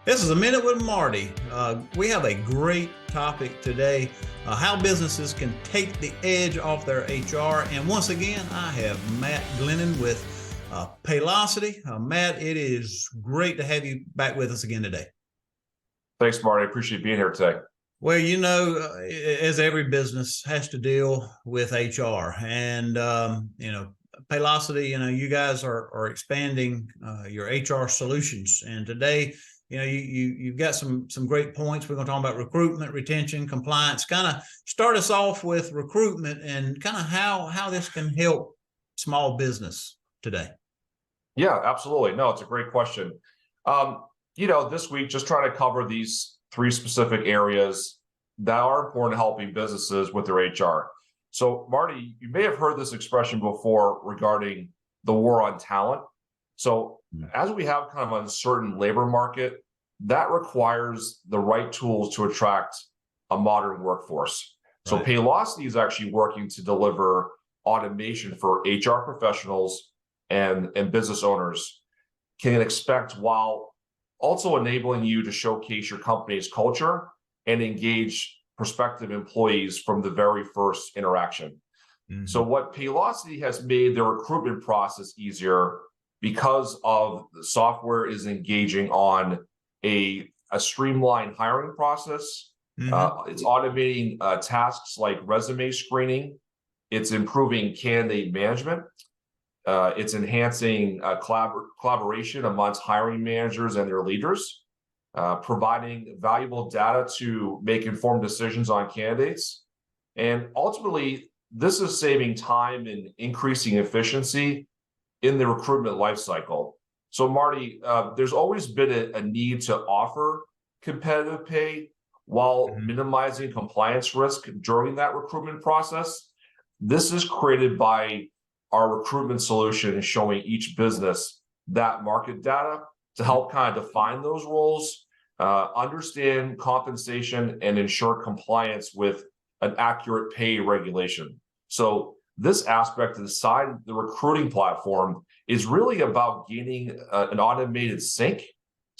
This is A Minute with Marty. We have a great topic today, how businesses can take the edge off their HR. And once again, I have Matt Glennon with Paylocity. Matt, it is great to have you back with us again today. Thanks, Marty. I appreciate being here today. Well, as every business has to deal with HR, and Paylocity, you guys are expanding your HR solutions, and today, you've got some great points. We're going to talk about recruitment, retention, compliance. Kind of start us off with recruitment and kind of how this can help small business today. Yeah, absolutely. No, it's a great question. This week, just trying to cover these three specific areas that are important to helping businesses with their HR. So, Marty, you may have heard this expression before regarding the war on talent. So as we have kind of an uncertain labor market, that requires the right tools to attract a modern workforce. Right. So Paylocity is actually working to deliver automation for HR professionals and business owners can expect, while also enabling you to showcase your company's culture and engage prospective employees from the very first interaction. Mm-hmm. So what Paylocity has made the recruitment process easier because of the software is engaging on a streamlined hiring process. Mm-hmm. It's automating tasks like resume screening. It's improving candidate management. It's enhancing collaboration amongst hiring managers and their leaders, providing valuable data to make informed decisions on candidates. And ultimately, this is saving time and increasing efficiency in the recruitment lifecycle. So, Marty, there's always been a need to offer competitive pay while minimizing compliance risk during that recruitment process. This is created by our recruitment solution, showing each business that market data to help kind of define those roles, understand compensation, and ensure compliance with an accurate pay regulation. So this aspect inside the recruiting platform is really about gaining an automated sync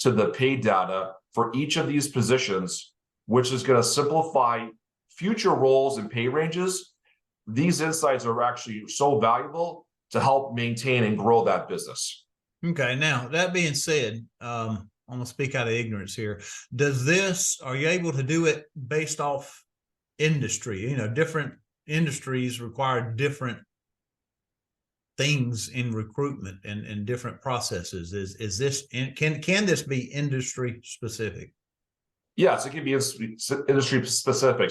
to the pay data for each of these positions, which is going to simplify future roles and pay ranges. These insights are actually so valuable to help maintain and grow that business. Okay. Now, that being said, I'm going to speak out of ignorance here. Are you able to do it based off industry? Different industries require different things in recruitment and different processes. Can this be industry specific? Yes, it can be industry specific.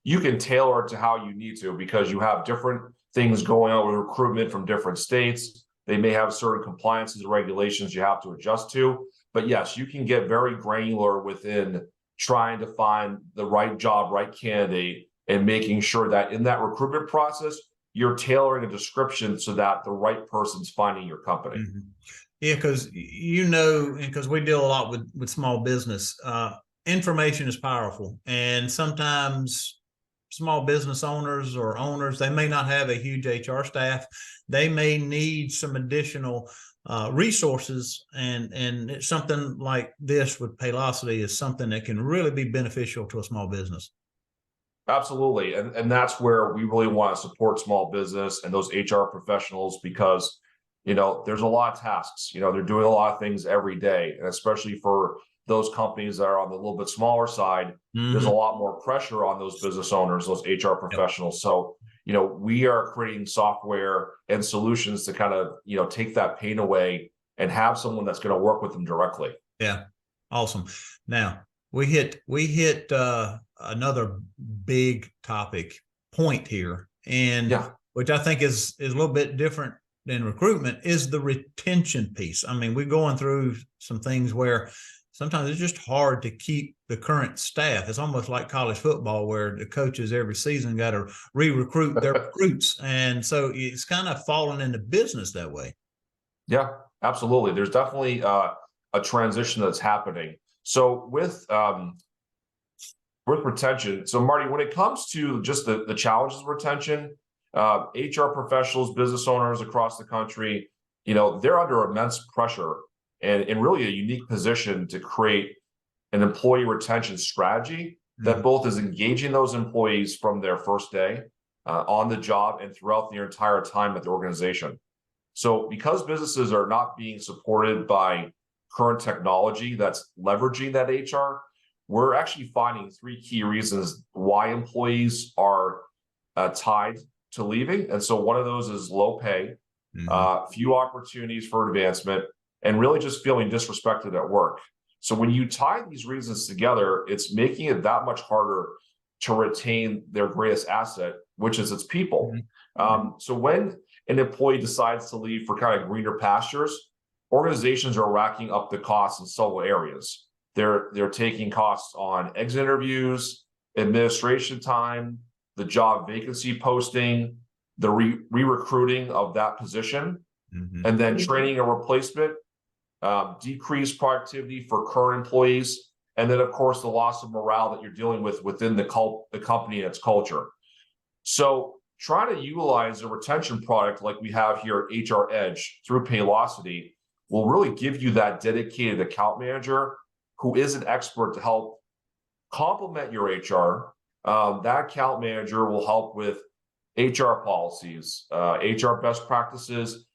You can tailor it to how you need to, because you have different things going on with recruitment from different states. They may have certain compliances and regulations you have to adjust to. But yes, you can get very granular within trying to find the right job, right candidate, and making sure that in that recruitment process, you're tailoring a description so that the right person's finding your company. Mm-hmm. Yeah, because because we deal a lot with small business. Information is powerful, and sometimes small business owners, they may not have a huge HR staff. They may need some additional resources, and something like this with Paylocity is something that can really be beneficial to a small business. Absolutely. And that's where we really want to support small business and those HR professionals, because, there's a lot of tasks, they're doing a lot of things every day. And especially for those companies that are on the little bit smaller side, there's a lot more pressure on those business owners, those HR professionals. So, we are creating software and solutions to kind of, take that pain away and have someone that's going to work with them directly. Yeah. Awesome. Now we hit another big point here, and which I think is a little bit different than recruitment, is the retention piece. I mean, we're going through some things where sometimes it's just hard to keep the current staff. It's almost like college football, where the coaches every season got to re-recruit their recruits. And so it's kind of fallen into business that way. Yeah, absolutely. There's definitely a transition that's happening. So with retention, so Marty, when it comes to just the challenges of retention, HR professionals, business owners across the country, they're under immense pressure and really a unique position to create an employee retention strategy that both is engaging those employees from their first day on the job and throughout their entire time at the organization. So because businesses are not being supported by current technology that's leveraging that HR, we're actually finding 3 key reasons why employees are tied to leaving. And so one of those is low pay, few opportunities for advancement, and really just feeling disrespected at work. So when you tie these reasons together, it's making it that much harder to retain their greatest asset, which is its people. So when an employee decides to leave for kind of greener pastures, organizations are racking up the costs in several areas. They're taking costs on exit interviews, administration time, the job vacancy posting, the re-recruiting of that position, and then training a replacement, decreased productivity for current employees, and then of course the loss of morale that you're dealing with within the company and its culture. So trying to utilize a retention product like we have here at HR Edge through Paylocity will really give you that dedicated account manager who is an expert to help complement your HR. That account manager will help with HR policies, HR best practices,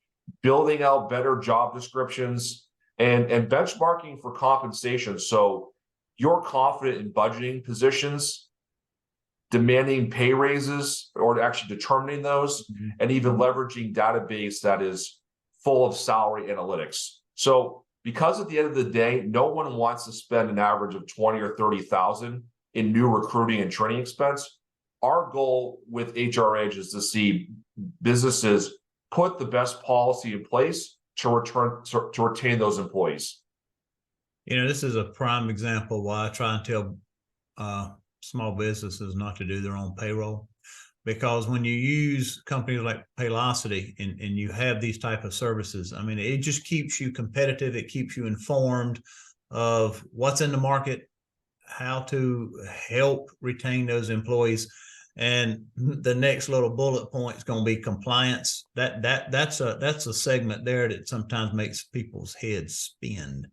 building out better job descriptions, and benchmarking for compensation. So you're confident in budgeting positions, demanding pay raises, or actually determining those, and even leveraging database that is full of salary analytics. So because at the end of the day, no one wants to spend an average of 20 or 30,000 in new recruiting and training expense, our goal with HR Edge is to see businesses put the best policy in place to retain those employees. This is a prime example why I try and tell small businesses not to do their own payroll, because when you use companies like Paylocity and you have these type of services, I mean, it just keeps you competitive. It keeps you informed of what's in the market, how to help retain those employees. And the next little bullet point is going to be compliance. That's a segment there that sometimes makes people's heads spin.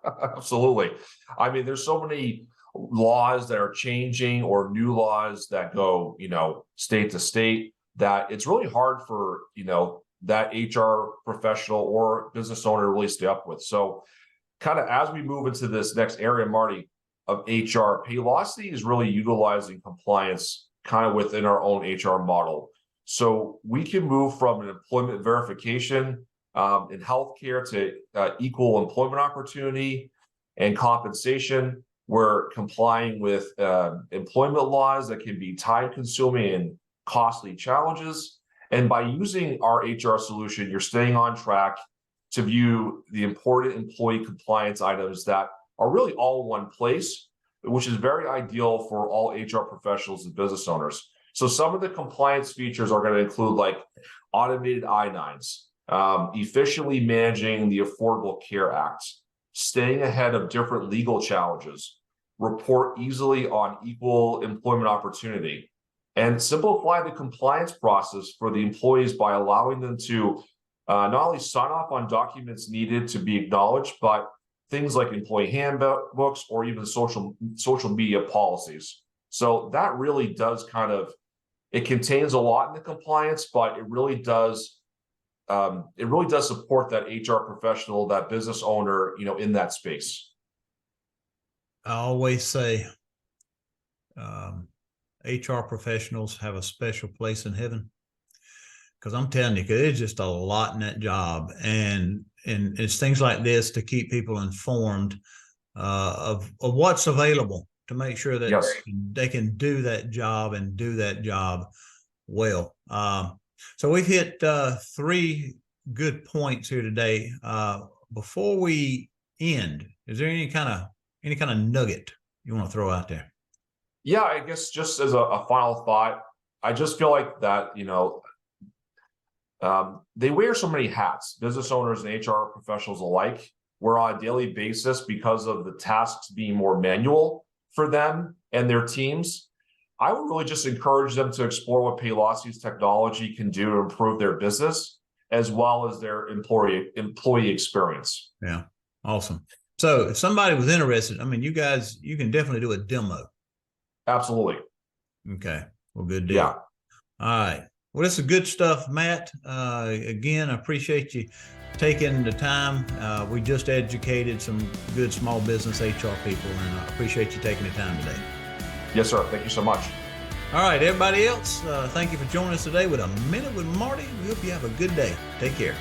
Absolutely. I mean, there's so many laws that are changing or new laws that go, state to state, that it's really hard for, that HR professional or business owner to really stay up with. So kind of as we move into this next area, Marty, of HR, Paylocity is really utilizing compliance kind of within our own HR model. So we can move from an employment verification in healthcare to equal employment opportunity and compensation. We're complying with employment laws that can be time-consuming and costly challenges. And by using our HR solution, you're staying on track to view the important employee compliance items that are really all in one place, which is very ideal for all HR professionals and business owners. So some of the compliance features are going to include like automated I-9s, efficiently managing the Affordable Care Act, staying ahead of different legal challenges, report easily on equal employment opportunity, and simplify the compliance process for the employees by allowing them to not only sign off on documents needed to be acknowledged, but things like employee handbooks or even social media policies. So that really does it contains a lot in the compliance, but it really does support that HR professional, that business owner, in that space. I always say HR professionals have a special place in heaven, because I'm telling you, there's just a lot in that job, and it's things like this to keep people informed of what's available to make sure that they can do that job and do that job well. So we've hit 3 good points here today. Before we end, is there any kind of nugget you want to throw out there? Yeah, I guess just as a final thought, I just feel like that, they wear so many hats, business owners and HR professionals alike, where on a daily basis, because of the tasks being more manual for them and their teams, I would really just encourage them to explore what Paylocity's technology can do to improve their business as well as their employee experience. Yeah, awesome. So if somebody was interested, I mean, you can definitely do a demo. Absolutely. Okay. Well, good deal. Yeah. All right. Well, this is good stuff, Matt. Again, I appreciate you taking the time. We just educated some good small business HR people, and I appreciate you taking the time today. Yes, sir. Thank you so much. All right, everybody else, thank you for joining us today with A Minute with Marty. We hope you have a good day. Take care.